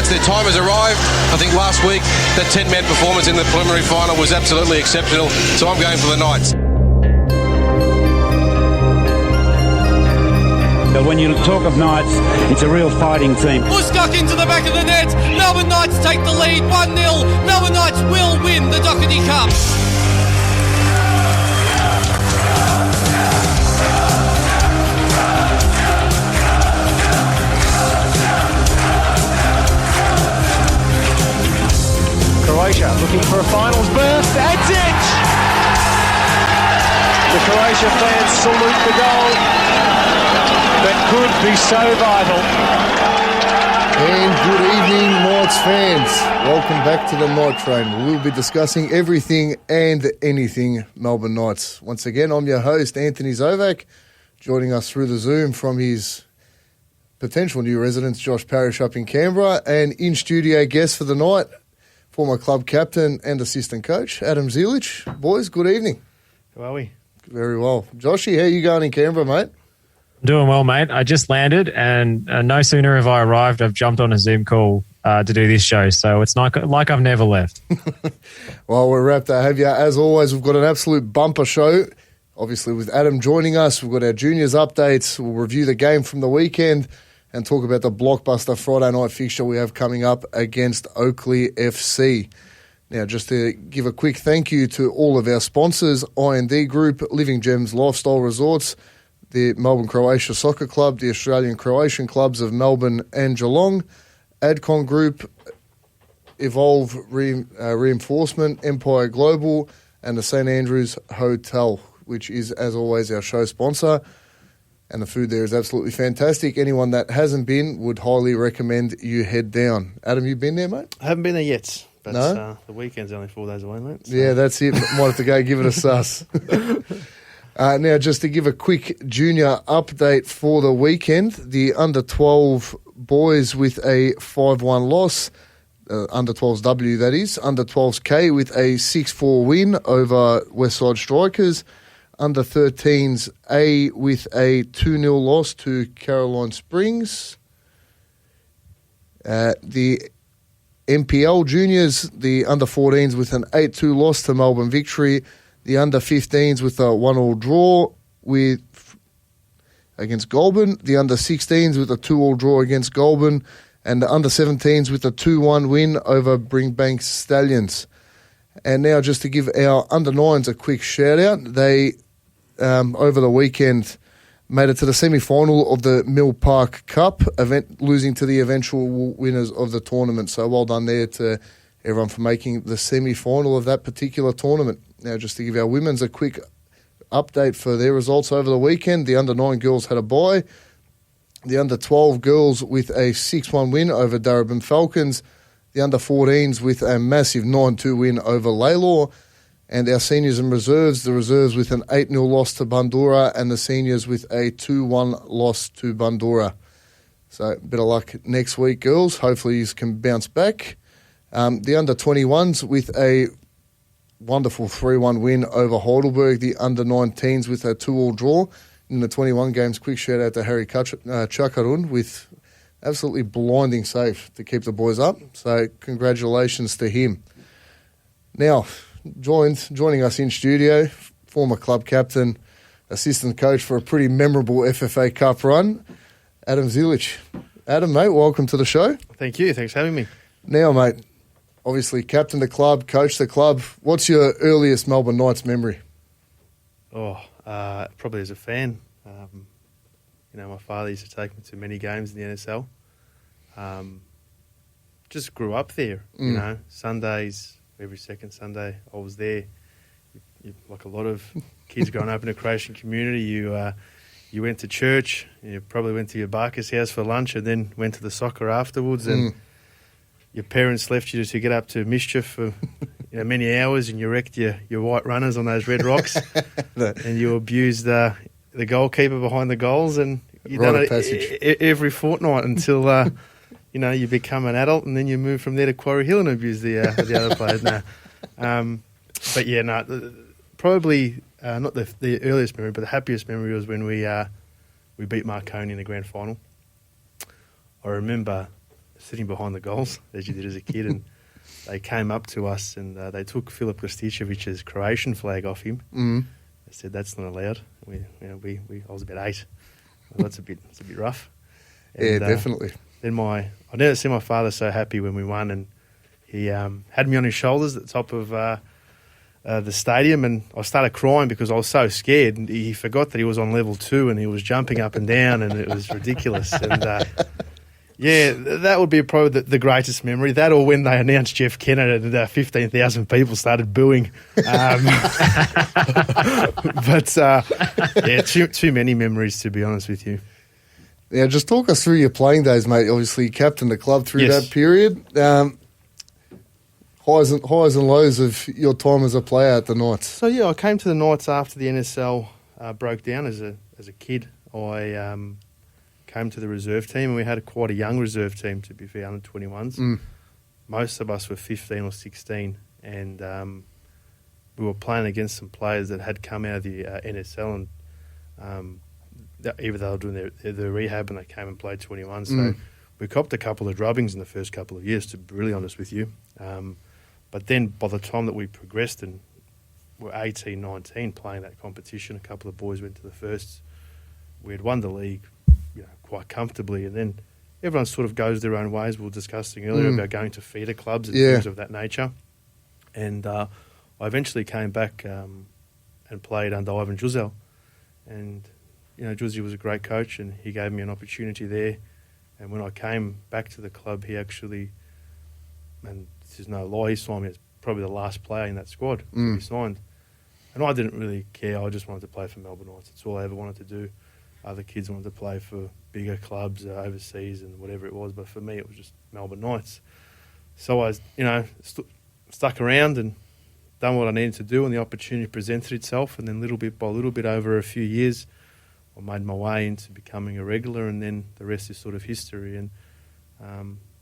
Knights, their time has arrived. I think last week that 10-man performance in the preliminary final was absolutely exceptional, so I'm going for the Knights. But when you talk of Knights, it's a real fighting team. Buskuk into the back of the net. Melbourne Knights take the lead 1-0. Melbourne Knights will win the Doherty Cup. Croatia looking for a finals berth. That's it! The Croatia fans salute the goal that could be so vital. And good evening, Knights fans. Welcome back to the Night Train. We'll be discussing everything and anything Melbourne Knights. Once again, I'm your host, Anthony Zovac, joining us through the Zoom from his potential new residence, Josh Parrish, up in Canberra, and in-studio guest for the night, former club captain and assistant coach, Adam Zilic. Boys, good evening. How are we? Very well. Joshy, how you going in Canberra, mate? Doing well, mate. I just landed, and no sooner have I arrived, I've jumped on a Zoom call to do this show. So it's not like I've never left. Well, we're wrapped to have you. As always, we've got an absolute bumper show. Obviously, with Adam joining us, we've got our juniors updates. We'll review the game from the weekend and talk about the blockbuster Friday night fixture we have coming up against Oakley FC. Now, just to give a quick thank you to all of our sponsors, I&D Group, Living Gems Lifestyle Resorts, the Melbourne Croatia Soccer Club, the Australian Croatian Clubs of Melbourne and Geelong, Adcon Group, Evolve Reinforcement, Empire Global, and the St Andrews Hotel, which is, as always, our show sponsor. And the food there is absolutely fantastic. Anyone that hasn't been would highly recommend you head down. Adam, you been there, mate? I haven't been there yet. But No? The weekend's only 4 days away, mate. So. Yeah, that's it. Might have to go give it a suss. Now, just to give a quick junior update for the weekend, the under-12 boys with a 5-1 loss, under-12s W that is, under-12s K with a 6-4 win over Westside Strikers, under-13s A with a 2-0 loss to Caroline Springs. The NPL juniors, the under-14s with an 8-2 loss to Melbourne Victory. The under-15s with a 1-1 draw against Goulburn. The under-16s with a 2-2 draw against Goulburn. And the under-17s with a 2-1 win over Bringbank Stallions. And now just to give our under-9s a quick shout-out, they, over the weekend, made it to the semi-final of the Mill Park Cup event, losing to the eventual winners of the tournament. So well done there to everyone for making the semi-final of that particular tournament. Now, just to give our women's a quick update for their results over the weekend, the under-9 girls had a bye. The under-12 girls with a 6-1 win over Darebin Falcons. The under-14s with a massive 9-2 win over Laylaw. And our seniors and reserves, the reserves with an 8-0 loss to Bundoora and the seniors with a 2-1 loss to Bundoora. So a bit of luck next week, girls. Hopefully you can bounce back. The under-21s with a wonderful 3-1 win over Heidelberg. The under-19s with a 2-2 draw in the 21 games. Quick shout out to Harry Chakarun with absolutely blinding save to keep the boys up. So congratulations to him. Now, joining us in studio, former club captain, assistant coach for a pretty memorable FFA Cup run, Adam Zilic. Adam, mate, welcome to the show. Thank you. Thanks for having me. Now, mate, obviously captain the club, coach the club. What's your earliest Melbourne Knights memory? Probably as a fan. My father used to take me to many games in the NSL. Just grew up there, Sundays. Every second Sunday I was there. Like a lot of kids growing up in a Croatian community, you went to church, you probably went to your Barker's house for lunch and then went to the soccer afterwards and your parents left you to get up to mischief for many hours and you wrecked your white runners on those red rocks and you abused the goalkeeper behind the goals and you done it every fortnight until... you become an adult and then you move from there to Quarry Hill and abuse the other players now. Probably not the earliest memory, but the happiest memory was when we beat Marconi in the grand final. I remember sitting behind the goals, as you did as a kid, and they came up to us and they took Filip Krstićević's Croatian flag off him. Mm. They said that's not allowed. I was about 8. Well, it's a bit rough. And, Yeah, definitely. Then I never seen my father so happy when we won, and he had me on his shoulders at the top of the stadium, and I started crying because I was so scared. And he forgot that he was on level 2 and he was jumping up and down, and it was ridiculous. And yeah, that would be probably the greatest memory. That, or when they announced Jeff Kennett and 15,000 people started booing. But yeah, too many memories, to be honest with you. Yeah, just talk us through your playing days, mate. Obviously, you captained the club through Yes. that period. Highs and lows of your time as a player at the Knights. So yeah, I came to the Knights after the NSL broke down as a kid. I came to the reserve team, and we had quite a young reserve team, to be fair, under 21s. Mm. Most of us were 15 or 16, and we were playing against some players that had come out of the NSL, and either they were doing their rehab and they came and played 21. So we copped a couple of drubbings in the first couple of years, to be really honest with you. But then by the time that we progressed and were 18, 19 playing that competition, a couple of boys went to the firsts. We had won the league, quite comfortably, and then everyone sort of goes their own ways. We were discussing earlier about going to feeder clubs and things of that nature. And I eventually came back and played under Ivan Juzel. And, Juzel was a great coach, and he gave me an opportunity there. And when I came back to the club, he actually, and this is no lie, he signed me as probably the last player in that squad to be signed. And I didn't really care. I just wanted to play for Melbourne Knights. That's all I ever wanted to do. Other kids wanted to play for bigger clubs overseas and whatever it was. But for me, it was just Melbourne Knights. So I, stuck around and done what I needed to do, and the opportunity presented itself. And then little bit by little bit over a few years, I made my way into becoming a regular, and then the rest is sort of history. And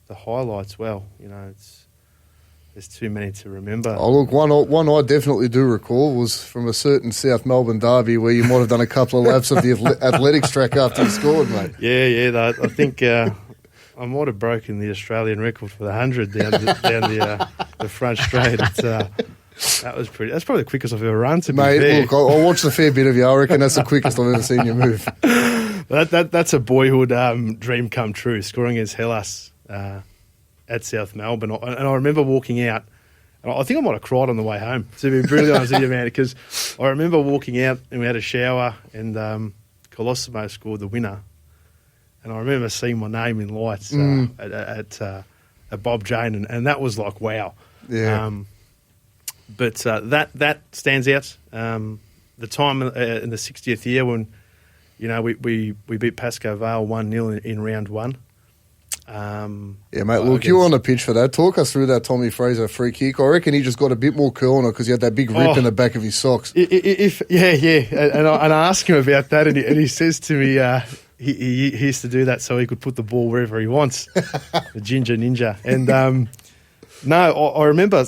the highlights, there's too many to remember. Oh, look, one I definitely do recall was from a certain South Melbourne derby where you might have done a couple of laps of the athletics track after you scored, mate. Yeah. I think I might have broken the Australian record for the 100 down the front straight. That's probably the quickest I've ever run, to be fair. Mate, look, I watched a fair bit of you. I reckon that's the quickest I've ever seen you move. That's a boyhood dream come true, scoring against Hellas at South Melbourne. And I remember walking out, and I think I might have cried on the way home, to be brutally honest with you, man, because I remember walking out and we had a shower, and Colosimo scored the winner. And I remember seeing my name in lights at Bob Jane, and that was like, wow. Yeah. But that stands out. The time in the 60th year when, we beat Pascoe Vale 1-0 in round 1. Yeah, mate, look, you were on the pitch for that. Talk us through that Tommy Fraser free kick. I reckon he just got a bit more curl on it because he had that big rip in the back of his socks. Yeah. And I asked him about that, and he says to me he used to do that so he could put the ball wherever he wants, the ginger ninja. And I remember,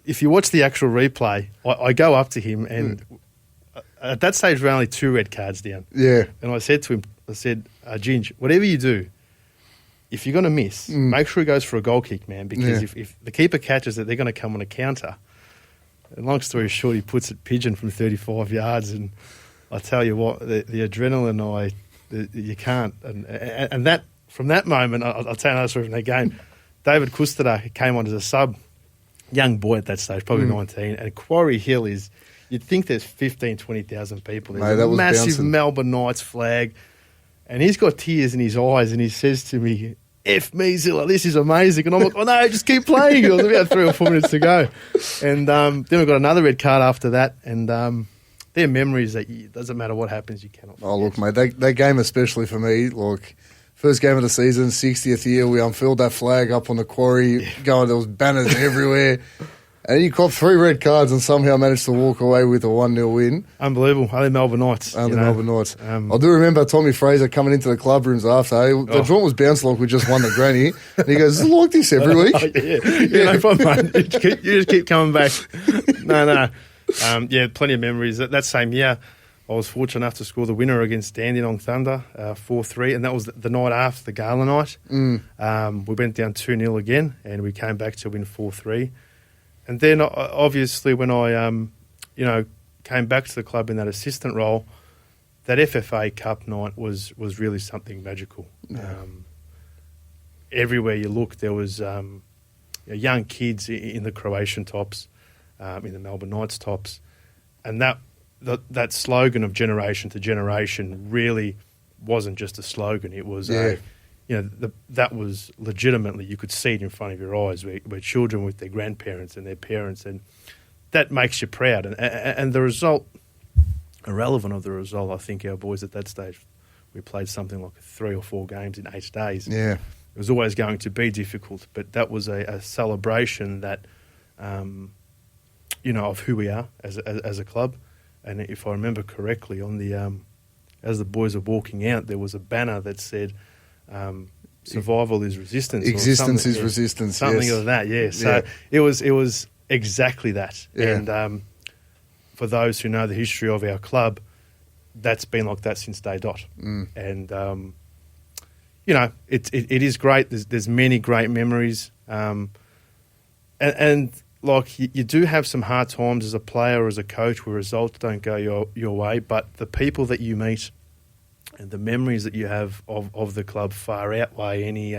if you watch the actual replay, I go up to him, and at that stage we were only 2 red cards down. Yeah. And I said to him, Ginge, whatever you do, if you're going to miss, make sure he goes for a goal kick, man, because if the keeper catches it, they're going to come on a counter. And long story short, he puts it pigeon from 35 yards, and I tell you what, the adrenaline, you can't. And that, from that moment, I'll tell you another story from that game. David Kusterer came on as a sub, young boy at that stage, probably 19, and Quarry Hill is, you'd think there's 15,000, 20,000 people. There's a massive bouncing Melbourne Knights flag, and he's got tears in his eyes, and he says to me, F me, Zilla, this is amazing. And I'm like, oh no, just keep playing. It was about 3 or 4 minutes to go. And then we got another red card after that, and they're memories that it doesn't matter what happens, you cannot forget. Oh, look, mate, that game especially for me, look, first game of the season, 60th year, we unfurled that flag up on the quarry, there was banners everywhere. And you caught 3 red cards and somehow managed to walk away with a 1-0 win. Unbelievable. Only Melbourne Knights. Melbourne Knights. I do remember Tommy Fraser coming into the club rooms after. The joint was bounced like we just won the granny. And he goes, is it like this every week? No problem, mate. You just keep coming back. No. Plenty of memories. That same year, I was fortunate enough to score the winner against Dandenong Thunder, 4-3, and that was the night after the gala night. We went down 2-0 again, and we came back to win 4-3. And then, obviously, when I, came back to the club in that assistant role, that FFA Cup night was really something magical. Yeah. Everywhere you looked, there was young kids in the Croatian tops, in the Melbourne Knights tops, and that slogan of generation to generation really wasn't just a slogan. It was that was legitimately, you could see it in front of your eyes, where children with their grandparents and their parents, and that makes you proud. And the result, irrelevant of the result, I think our boys at that stage, we played something like 3 or 4 games in 8 days. Yeah. It was always going to be difficult, but that was a celebration that, of who we are as a club. And if I remember correctly, on the as the boys were walking out, there was a banner that said, "Survival is resistance." Existence is resistance. Something yes. of that, yeah. So it was exactly that. Yeah. And for those who know the history of our club, that's been like that since day dot. And it is great. There's many great memories, and like you do have some hard times as a player or as a coach where results don't go your way, but the people that you meet and the memories that you have of the club far outweigh any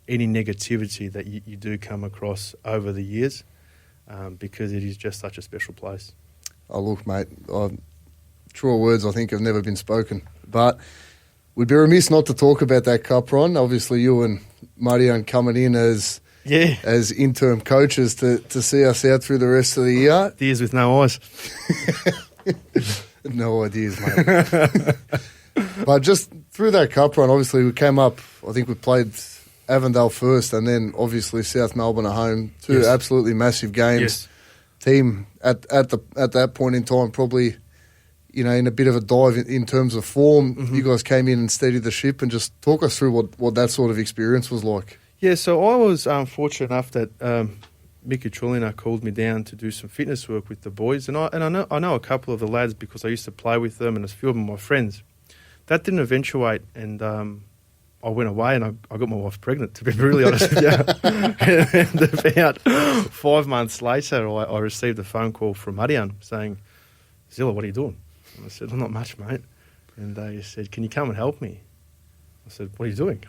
negativity that you do come across over the years, because it is just such a special place. Oh, look, mate, truer words I think have never been spoken, but we'd be remiss not to talk about that cup run. Obviously, you and Marian coming in as interim coaches to see us out through the rest of the year. Ideas with no eyes. No ideas, mate. But just through that cup run, obviously we came up, I think we played Avondale first and then obviously South Melbourne at home. Two absolutely massive games. Yes. Team at that point in time probably, in a bit of a dive in terms of form. Mm-hmm. You guys came in and steadied the ship, and just talk us through what that sort of experience was like. Yeah, so I was fortunate enough that Mickey Trullina called me down to do some fitness work with the boys, and I know a couple of the lads because I used to play with them, and a few of them were my friends. That didn't eventuate, and I went away and I got my wife pregnant, to be really honest with you. And about 5 months later, I received a phone call from Marian saying, "Zilla, what are you doing?" And I said, "Well, not much, mate." And they said, "Can you come and help me?" I said, "What are you doing?"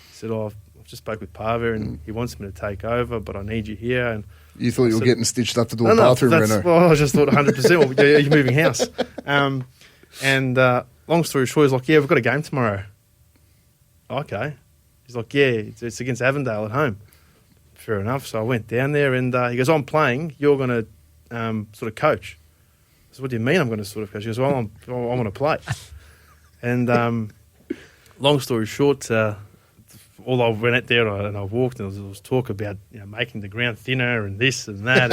He said, "I've just spoke with Parva and he wants me to take over, but I need you here." And you thought you were getting stitched up to do a bathroom reno? Well, I just thought 100%, well, you're moving house. And long story short, he's like, "Yeah, we've got a game tomorrow." Okay. He's like, "Yeah, it's against Avondale at home." Fair enough. So I went down there and he goes, "I'm playing. You're going to sort of coach." I said, "What do you mean I'm going to sort of coach?" He goes, "Well, I want to play." And long story short, all I went out there and I walked and there was talk about making the ground thinner and this and that.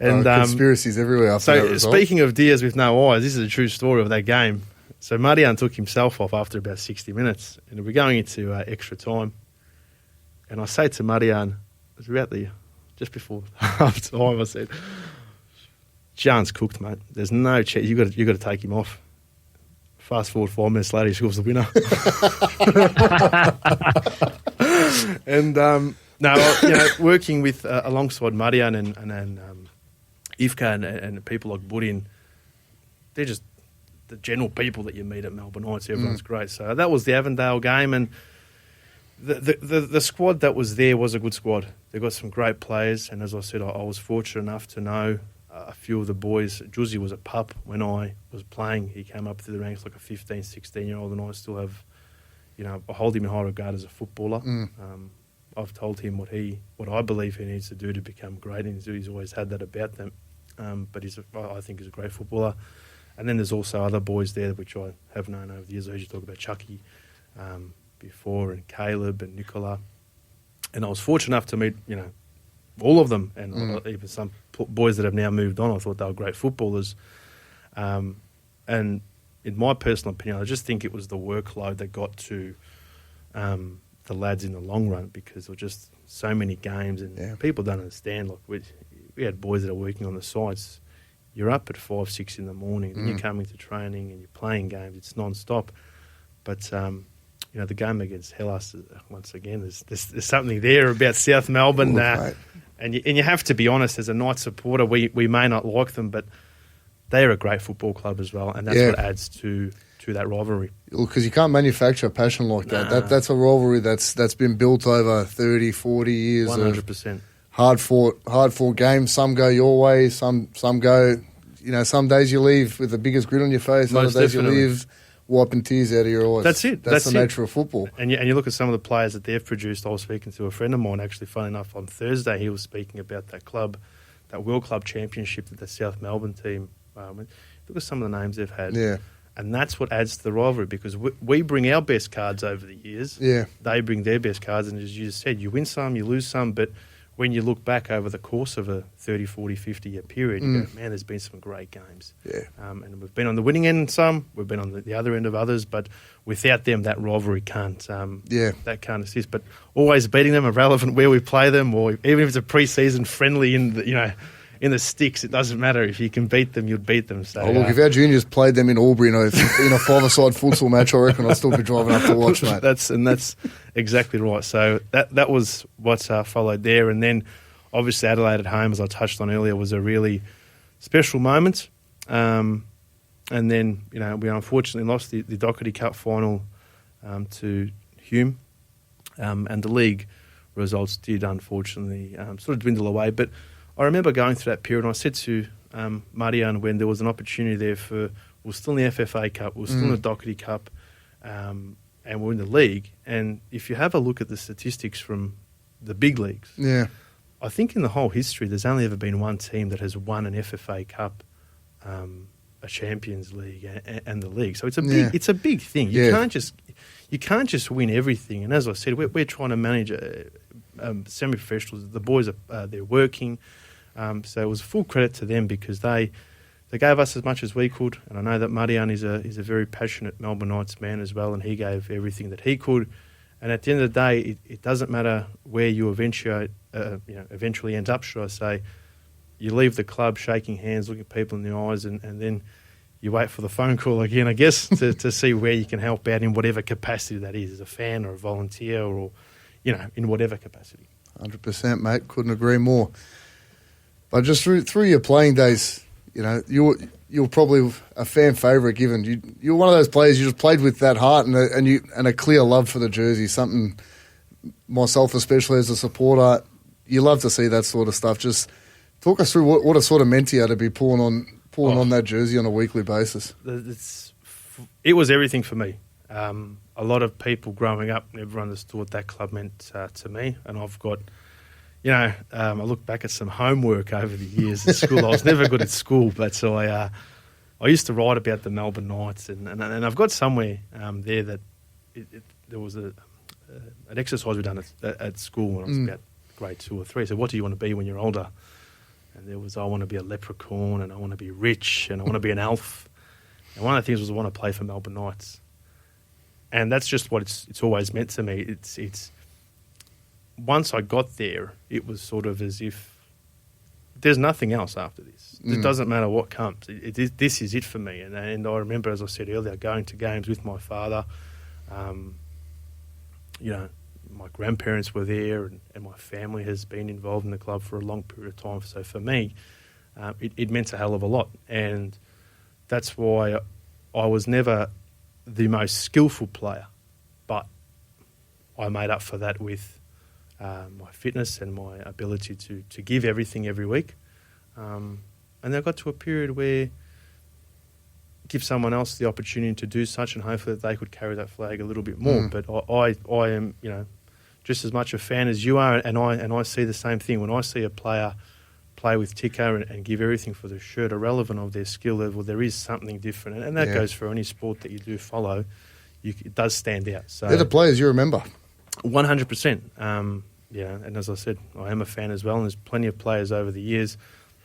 And conspiracies everywhere after that so result. Speaking of deers with no eyes, this is a true story of that game. So Marian took himself off after about 60 minutes and we're going into extra time. And I say to Marian, it was about just before half time, I said, "Jan's cooked, mate. There's no chance. You got to take him off." Fast forward 5 minutes later, he scores the winner. And working with alongside Marian and Ivka and people like Budin, they're just the general people that you meet at Melbourne Knights. Everyone's great. So that was the Avondale game, and the squad that was there was a good squad. They got some great players, and as I said, I was fortunate enough to know a few of the boys. Juzzy was a pup when I was playing. He came up through the ranks like a 15, 16-year-old, and I still have, I hold him in high regard as a footballer. I've told him what I believe he needs to do to become great, and he's always had that about them. But I think he's a great footballer. And then there's also other boys there which I have known over the years. I heard you talk about Chucky before, and Caleb and Nicola. And I was fortunate enough to meet, all of them, and even some boys that have now moved on. I thought they were great footballers. And in my personal opinion, I just think it was the workload that got to the lads in the long run, because there were just so many games, and people don't understand. Like we had boys that are working on the sites, you're up at 5, 6 in the morning, then you're coming to training and you're playing games. It's non-stop. But, the game against Hellas, once again, there's something there about South Melbourne. And you have to be honest, as a Knights supporter, we may not like them, but they're a great football club as well. And that's what adds to that rivalry. Because you can't manufacture a passion like that. That's a rivalry that's been built over 30, 40 years. 100%. Hard fought games. Some go your way, some go. Some days you leave with the biggest grin on your face. Other days you leave wiping tears out of your eyes. That's it. That's the nature of football. And you look at some of the players that they've produced. I was speaking to a friend of mine, actually, funny enough, on Thursday. He was speaking about that club, that World Club Championship that the South Melbourne team. Look at some of the names they've had. Yeah. And that's what adds to the rivalry, because we bring our best cards over the years. Yeah. They bring their best cards, and as you just said, you win some, you lose some, but when you look back over the course of a 30, 40, 50-year period, you go, man, there's been some great games. Yeah. And we've been on the winning end some, we've been on the other end of others, but without them, that rivalry can't that can't assist. But always beating them, irrelevant where we play them, or even if it's a pre-season friendly in the sticks, it doesn't matter. If you can beat them, you'll beat them. So, if our juniors played them in Albury in a five-a-side futsal match, I reckon I'd still be driving up to watch, mate. That's exactly right. So that was what followed there. And then, obviously, Adelaide at home, as I touched on earlier, was a really special moment. And then, we unfortunately lost the Doherty Cup final to Hume. And the league results did, unfortunately, sort of dwindle away. But I remember going through that period, and I said to Marianne, when there was an opportunity there we're still in the FFA Cup, we're still in the Doherty Cup, and we're in the league. And if you have a look at the statistics from the big leagues, I think in the whole history, there's only ever been one team that has won an FFA Cup, a Champions League, and the league. So it's a big thing. You can't just win everything. And as I said, we're trying to manage semi-professionals. The boys they're working. So it was full credit to them, because they gave us as much as we could. And I know that Marianne is a very passionate Melbourne Knights man as well, and he gave everything that he could. And at the end of the day, it doesn't matter where you eventually ends up, should I say. You leave the club shaking hands, looking people in the eyes, and then you wait for the phone call again, I guess, to see where you can help out in whatever capacity that is, as a fan or a volunteer, or in whatever capacity. 100%, mate. Couldn't agree more. But just through your playing days, you're probably a fan favourite. Given you're one of those players, you just played with that heart and a clear love for the jersey. Something myself, especially as a supporter, you love to see that sort of stuff. Just talk us through what it sort of meant to you to be pulling on that jersey on a weekly basis. It was everything for me. A lot of people growing up never understood what that club meant to me, and I've got, I look back at some homework over the years at school. I was never good at school, but so I used to write about the Melbourne Knights, and I've got somewhere there that there was an exercise we done at school when I was about grade 2 or 3. So what do you want to be when you're older? And there was, I want to be a leprechaun, and I want to be rich, and I want to be an elf. And one of the things was I want to play for Melbourne Knights. And that's just what it's always meant to me. It's once I got there, it was sort of as if there's nothing else after this. It doesn't matter what comes. This is it for me. And I remember, as I said earlier, going to games with my father. My grandparents were there, and my family has been involved in the club for a long period of time. So for me, it meant a hell of a lot. And that's why I was never the most skillful player, but I made up for that with my fitness and my ability to give everything every week. And then I got to a period where give someone else the opportunity to do such, and hopefully that they could carry that flag a little bit more. But I am, just as much a fan as you are, and I see the same thing. When I see a player play with ticker and give everything for the shirt, irrelevant of their skill level, there is something different. And that goes for any sport that you do follow. It does stand out. So they're the players you remember. 100%. And as I said, I am a fan as well, and there's plenty of players over the years.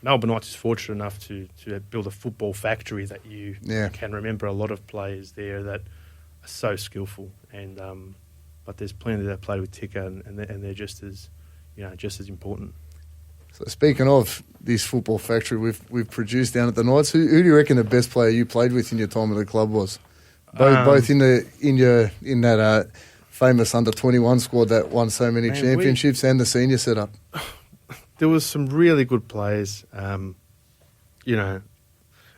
Melbourne Knights is fortunate enough to build a football factory that you can remember a lot of players there that are so skillful. And but there's plenty that play with ticker, and they're just as important. So speaking of this football factory we've produced down at the Knights, who do you reckon the best player you played with in your time at the club was? Both in that famous under-21 squad that won so many championships and the senior setup. There was some really good players.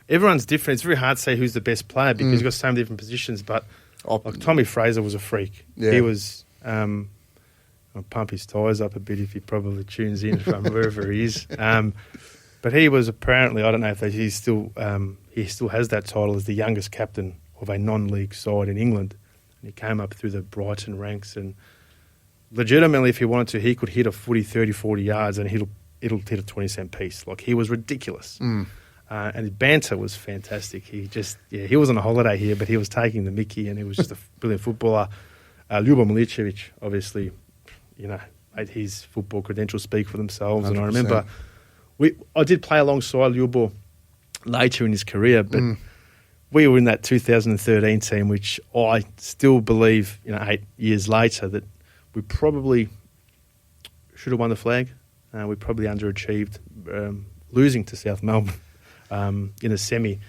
Everyone's different. It's very hard to say who's the best player because you've got so many different positions. But like Tommy Fraser was a freak. Yeah. He was. I'll pump his tyres up a bit if he probably tunes in from wherever he is. But he was apparently, I don't know if he still has that title as the youngest captain of a non-league side in England. And he came up through the Brighton ranks and legitimately, if he wanted to, he could hit a footy 30, 40 yards and it'll hit a 20-cent piece. Like, he was ridiculous. And his banter was fantastic. He was on a holiday here, but he was taking the mickey and he was just a brilliant footballer. Ljubo Milicevic, obviously, made his football credentials speak for themselves. 100%. And I remember I did play alongside Ljubo later in his career, but we were in that 2013 team, which I still believe, 8 years later, that we probably should have won the flag. We probably underachieved, losing to South Melbourne in a semi.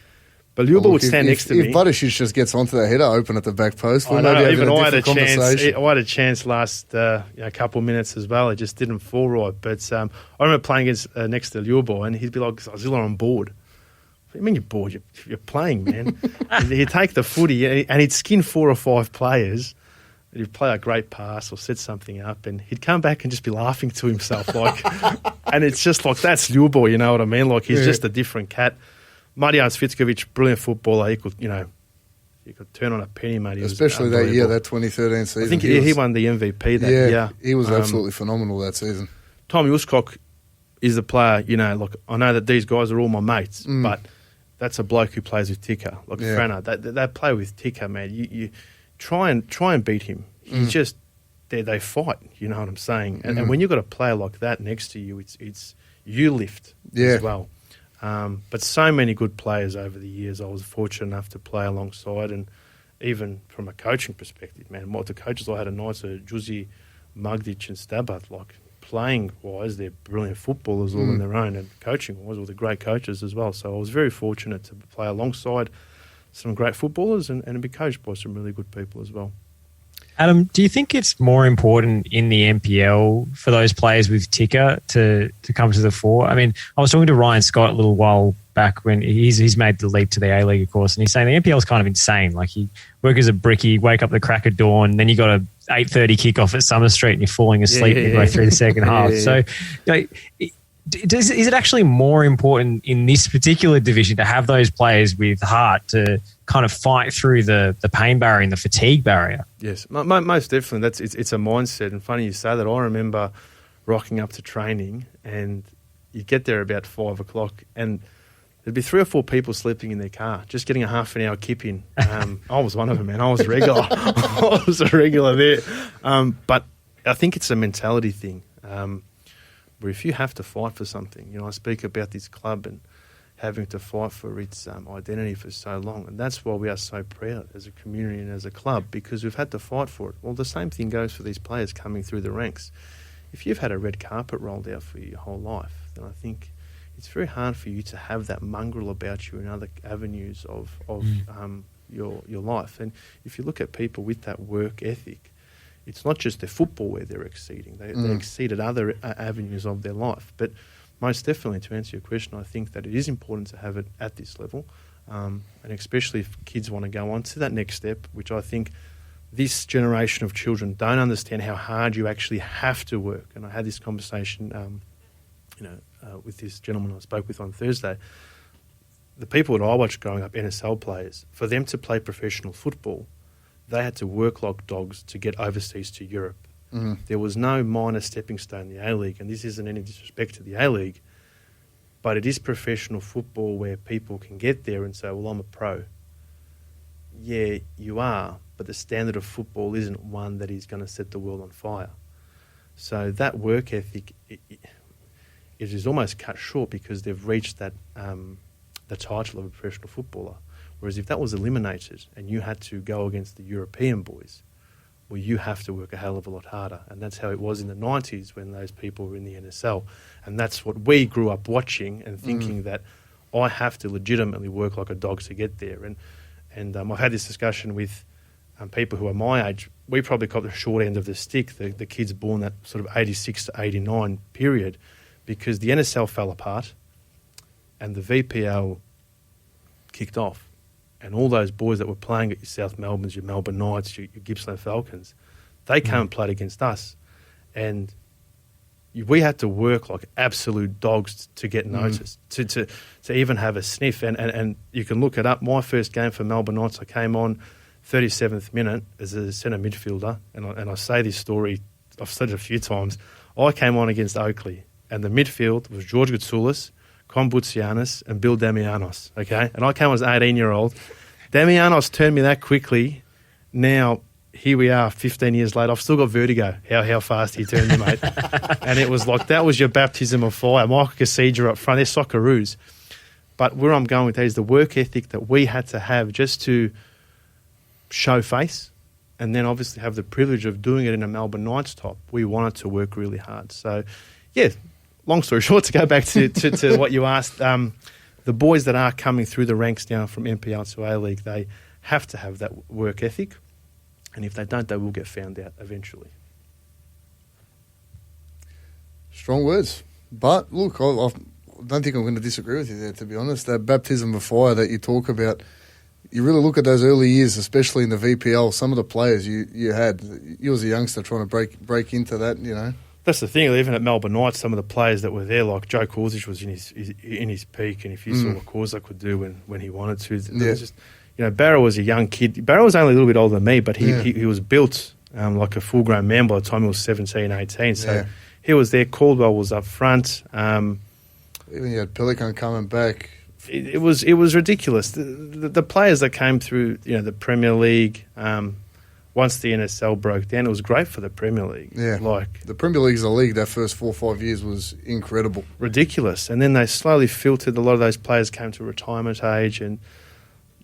But Ljubo would stand next to me. If Budishich just gets onto the header open at the back post, we'll I maybe have a different conversation. I had a chance last couple of minutes as well. It just didn't fall right. But I remember playing against next to Ljubo, and he'd be like, "Zilla, I'm bored." What do you mean you're bored? You're playing, man. He'd take the footy and he'd skin 4 or 5 players. He'd play a great pass or set something up, and he'd come back and just be laughing to himself, and it's just like, that's Ljubo, you know what I mean? Like, he's just a different cat. Marijan Svicovic, brilliant footballer. He could, you could turn on a penny, mate. Especially that year, that 2013 season. I think he won the MVP that year. He was absolutely phenomenal that season. Tommy Uscock is the player, I know that these guys are all my mates, but that's a bloke who plays with Ticker, like Frana. They play with Ticker, man. You try and beat him. He's just, they fight, you know what I'm saying? And when you've got a player like that next to you, it's you lift as well. But so many good players over the years I was fortunate enough to play alongside, and even from a coaching perspective, man, what the coaches I had at night, so Juzi, Magdic and Stabat, like, playing-wise, they're brilliant footballers all in their own, and coaching-wise, all the great coaches as well. So I was very fortunate to play alongside some great footballers and be coached by some really good people as well. Adam, do you think it's more important in the NPL for those players with ticker to come to the fore? I mean, I was talking to Ryan Scott a little while back when he's made the leap to the A-League, of course, and he's saying the NPL is kind of insane. Like, you work as a brickie, wake up at the crack of dawn, then you got a 8:30 kickoff at Summer Street and you're falling asleep midway through the second half. So, is it actually more important in this particular division to have those players with heart to kind of fight through the pain barrier and the fatigue barrier? Yes, most definitely. It's a mindset. And funny you say that. I remember rocking up to training and you get there about 5 o'clock and there'd be 3 or 4 people sleeping in their car, just getting a half an hour kip in. I was one of them, man. I was a regular. I was a regular there. But I think it's a mentality thing. Where if you have to fight for something, I speak about this club and having to fight for its identity for so long. And that's why we are so proud as a community and as a club, because we've had to fight for it. Well, the same thing goes for these players coming through the ranks. If you've had a red carpet rolled out for you your whole life, then I think it's very hard for you to have that mongrel about you in other avenues of your life. And if you look at people with that work ethic, it's not just their football where they're exceeding. They exceed at other avenues of their life. But most definitely, to answer your question, I think that it is important to have it at this level, and especially if kids want to go on to that next step, which I think this generation of children don't understand how hard you actually have to work. And I had this conversation with this gentleman I spoke with on Thursday. The people that I watched growing up, NSL players, for them to play professional football, they had to work like dogs to get overseas to Europe. There was no minor stepping stone in the A-League, and this isn't any disrespect to the A-League, but it is professional football where people can get there and say, well, I'm a pro. Yeah, you are, but the standard of football isn't one that is going to set the world on fire. So that work ethic, it is almost cut short because they've reached that the title of a professional footballer. Whereas if that was eliminated and you had to go against the European boys, well, you have to work a hell of a lot harder. And that's how it was in the 90s when those people were in the NSL. And that's what we grew up watching and thinking that I have to legitimately work like a dog to get there. And I've had this discussion with people who are my age. We probably got the short end of the stick, the kids born that sort of 86 to 89 period, because the NSL fell apart and the VPL kicked off. And all those boys that were playing at your South Melbournes, your Melbourne Knights, your Gippsland Falcons, they came and played against us. And we had to work like absolute dogs to get noticed, to even have a sniff. And you can look it up. My first game for Melbourne Knights, I came on 37th minute as a centre midfielder. And I say this story, I've said it a few times. I came on against Oakley, and the midfield was George Goutsoulis, Con Boutsianis and Bill Damianos, okay? And I came on as an 18-year-old. Damianos turned me that quickly. Now, here we are 15 years later. I've still got vertigo, how fast he turned me, mate. And it was like, that was your baptism of fire. Michael Cassija up front, they're Socceroos. But where I'm going with that is the work ethic that we had to have just to show face, and then obviously have the privilege of doing it in a Melbourne Knights top. We wanted to work really hard. So, yeah, long story short, to go back to what you asked, the boys that are coming through the ranks now from NPL to A-League, they have to have that work ethic. And if they don't, they will get found out eventually. Strong words. But, look, I don't think I'm going to disagree with you there, to be honest. That baptism of fire that you talk about, you really look at those early years, especially in the VPL, some of the players you had. You was a youngster trying to break into that, you know. That's the thing. Even at Melbourne Knights, some of the players that were there, like Joe Korzich, was in his peak, and if you saw what Korzich could do when he wanted to, it was just, you know, Barrow was a young kid. Barrow was only a little bit older than me, but he was built like a full-grown man by the time he was 17, 18. So he was there. Caldwell was up front. Even you had Pelican coming back. It was ridiculous. The players that came through, you know, the Premier League. Once the NSL broke down, it was great for the Premier League. Yeah, like the Premier League as a league, that first 4 or 5 years was incredible, ridiculous. And then they slowly filtered. A lot of those players came to retirement age. And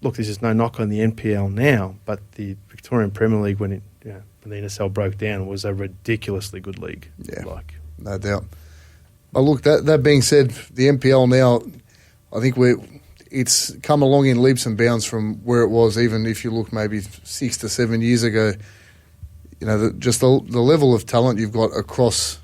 look, this is no knock on the NPL now, but the Victorian Premier League, when the NSL broke down, was a ridiculously good league. Yeah, no doubt. But look, that being said, the NPL now, I think it's come along in leaps and bounds from where it was, even if you look maybe 6 to 7 years ago. You know, just the level of talent you've got across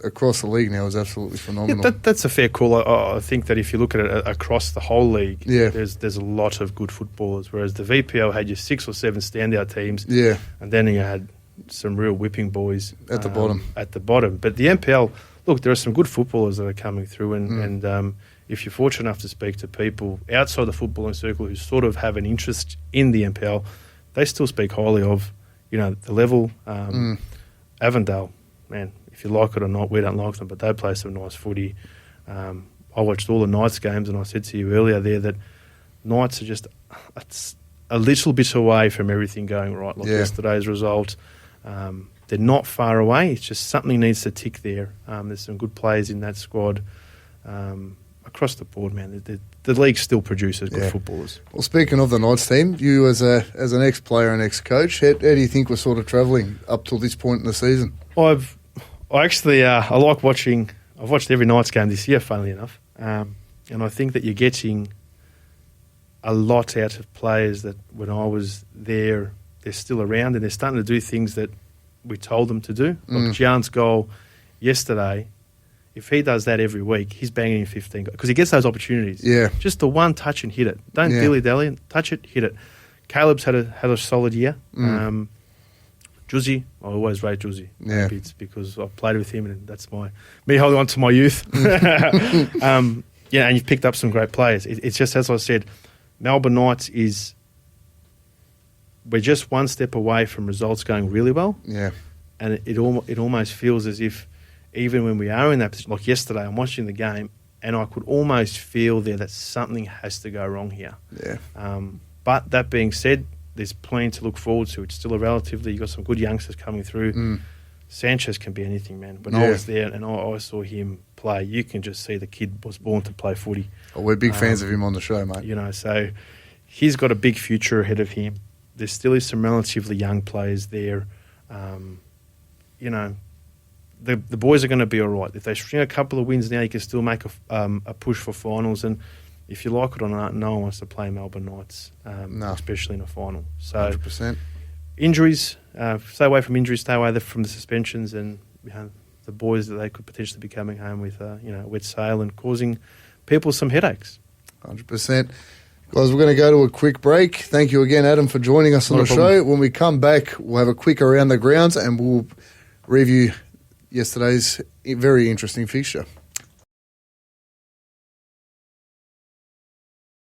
the league now is absolutely phenomenal. Yeah, that's a fair call. I think that if you look at it across the whole league, there's a lot of good footballers, whereas the VPL had your 6 or 7 standout teams, and then you had some real whipping boys at the bottom. But the NPL, look, there are some good footballers that are coming through, and if you're fortunate enough to speak to people outside the footballing circle who sort of have an interest in the NPL, they still speak highly of, you know, the level. Avondale, man, if you like it or not, we don't like them, but they play some nice footy. I watched all the Knights games, and I said to you earlier there that Knights are just a little bit away from everything going right, like yesterday's result. They're not far away. It's just something needs to tick there. There's some good players in that squad. Across the board, man, the league still produces good footballers. Well, speaking of the Knights team, you as an ex-player and ex-coach, how do you think we're sort of travelling up till this point in the season? I like watching. I've watched every Knights game this year, funnily enough, and I think that you're getting a lot out of players that when I was there, they're still around and they're starting to do things that we told them to do. Like Gian's goal yesterday. If he does that every week, he's banging in 15 because he gets those opportunities. Yeah, just the one touch and hit it. Don't dilly-dally, touch it, hit it. Caleb's had a solid year. Juzzy, I always rate Juzzy. Yeah, it's because I've played with him, and that's me holding on to my youth. And you've picked up some great players. It's just as I said, Melbourne Knights we're just one step away from results going really well. Yeah, and it almost feels as if, even when we are in that position, like yesterday, I'm watching the game and I could almost feel there that something has to go wrong here. Yeah. But that being said, there's plenty to look forward to. It's still you've got some good youngsters coming through. Sanchez can be anything, man. When I was there and I saw him play, you can just see the kid was born to play footy. Oh, we're big fans of him on the show, mate. You know, so he's got a big future ahead of him. There still is some relatively young players there. you know, the boys are going to be all right. If they string a couple of wins now, you can still make a push for finals. And if you like it or not, no one wants to play Melbourne Knights, especially in a final. So 100%. Injuries, stay away from injuries, stay away from the suspensions, and the boys that they could potentially be coming home with a wet sail and causing people some headaches. 100%. Guys, we're going to go to a quick break. Thank you again, Adam, for joining us on the show. When we come back, we'll have a quick around the grounds and we'll review yesterday's very interesting fixture.